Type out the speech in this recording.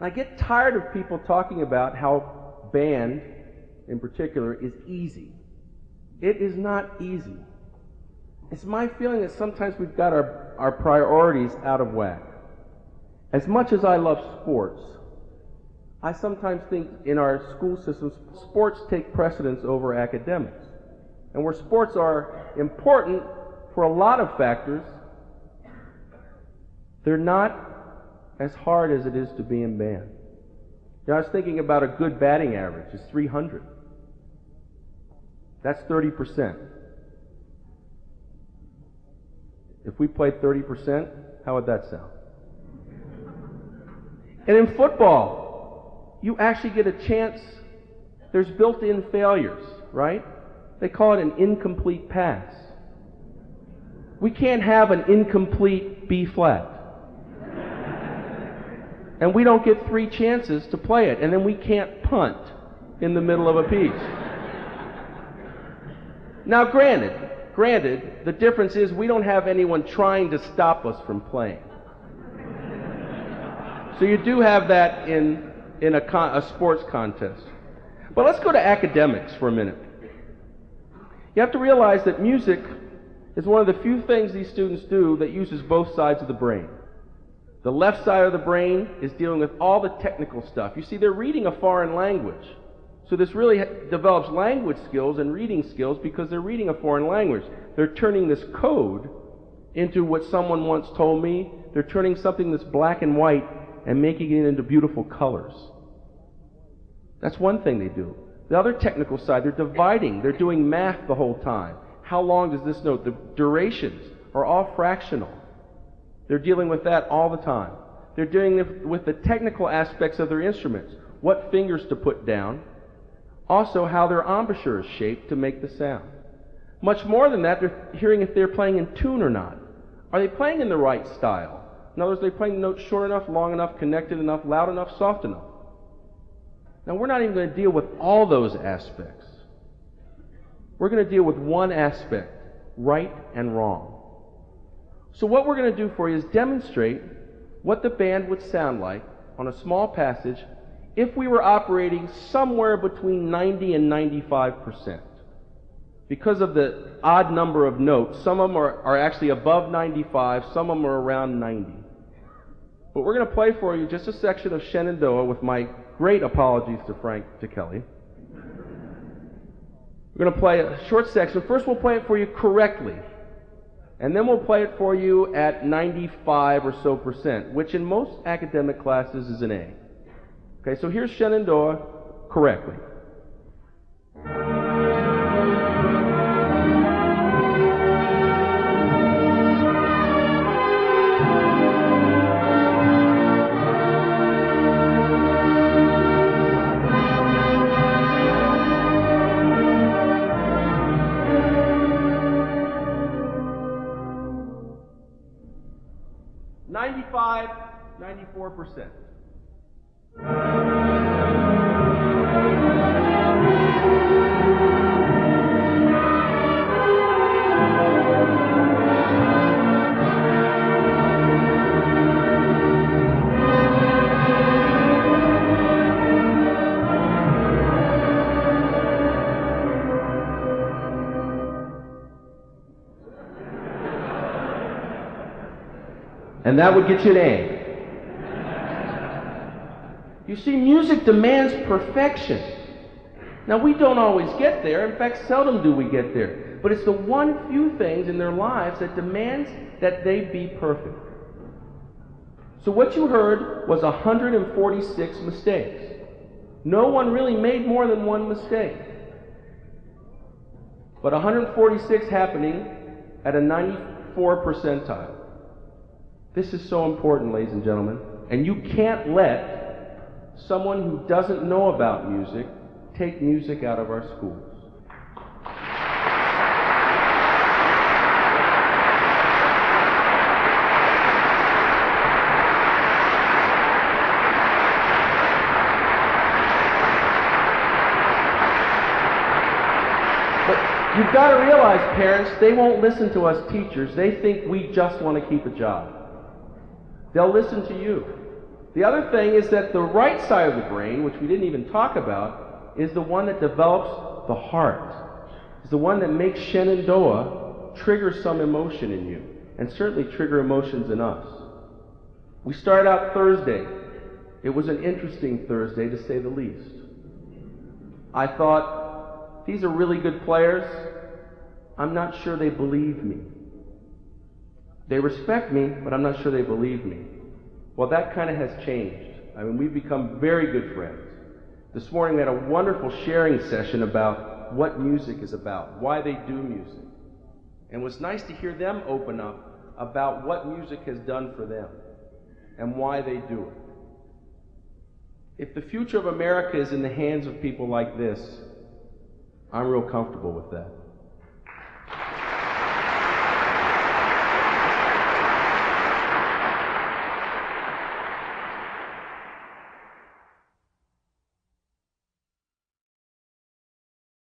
I get tired of people talking about how band, in particular, is easy. It is not easy. It's my feeling that sometimes we've got our priorities out of whack. As much as I love sports, I sometimes think in our school systems, sports take precedence over academics. And where sports are important for a lot of factors, they're not as hard as it is to be in band. I was thinking about a good batting average is 300. That's 30%. If we played 30%, how would that sound? And in football, you actually get a chance. There's built-in failures, right? They call it an incomplete pass. We can't have an incomplete B flat. And we don't get 3 chances to play it, and then we can't punt in the middle of a piece. Now, granted, the difference is we don't have anyone trying to stop us from playing. So you do have that in a sports contest. But let's go to academics for a minute. You have to realize that music is one of the few things these students do that uses both sides of the brain. The left side of the brain is dealing with all the technical stuff. You see, they're reading a foreign language. So this really develops language skills and reading skills because they're reading a foreign language. They're turning this code into what someone once told me. They're turning something that's black and white and making it into beautiful colors. That's one thing they do. The other technical side, they're dividing. They're doing math the whole time. How long does this note? The durations are all fractional. They're dealing with that all the time. They're dealing with the technical aspects of their instruments. What fingers to put down. Also, how their embouchure is shaped to make the sound. Much more than that, they're hearing if they're playing in tune or not. Are they playing in the right style? In other words, are they playing the notes short enough, long enough, connected enough, loud enough, soft enough? Now, we're not even going to deal with all those aspects. We're going to deal with one aspect, right and wrong. So what we're going to do for you is demonstrate what the band would sound like on a small passage if we were operating somewhere between 90 and 95%. Because of the odd number of notes, some of them are actually above 95, some of them are around 90. But we're going to play for you just a section of Shenandoah with my great apologies to Frank Kelly. We're going to play a short section. First we'll play it for you correctly. And then we'll play it for you at 95 or so percent, which in most academic classes is an A. Okay, so here's Shenandoah correctly. .95, 94%. And that would get you an A. You see, music demands perfection. Now, we don't always get there. In fact, seldom do we get there. But it's the one few things in their lives that demands that they be perfect. So what you heard was 146 mistakes. No one really made more than one mistake. But 146 happening at a 94 percentile. This is so important, ladies and gentlemen, and you can't let someone who doesn't know about music take music out of our schools. But you've got to realize, parents, they won't listen to us teachers. They think we just want to keep a job. They'll listen to you. The other thing is that the right side of the brain, which we didn't even talk about, is the one that develops the heart. It's the one that makes Shenandoah trigger some emotion in you, and certainly trigger emotions in us. We started out Thursday. It was an interesting Thursday, to say the least. I thought, these are really good players. I'm not sure they believe me. They respect me, but I'm not sure they believe me. Well, that kind of has changed. I mean, we've become very good friends. This morning we had a wonderful sharing session about what music is about, why they do music. And it was nice to hear them open up about what music has done for them and why they do it. If the future of America is in the hands of people like this, I'm real comfortable with that.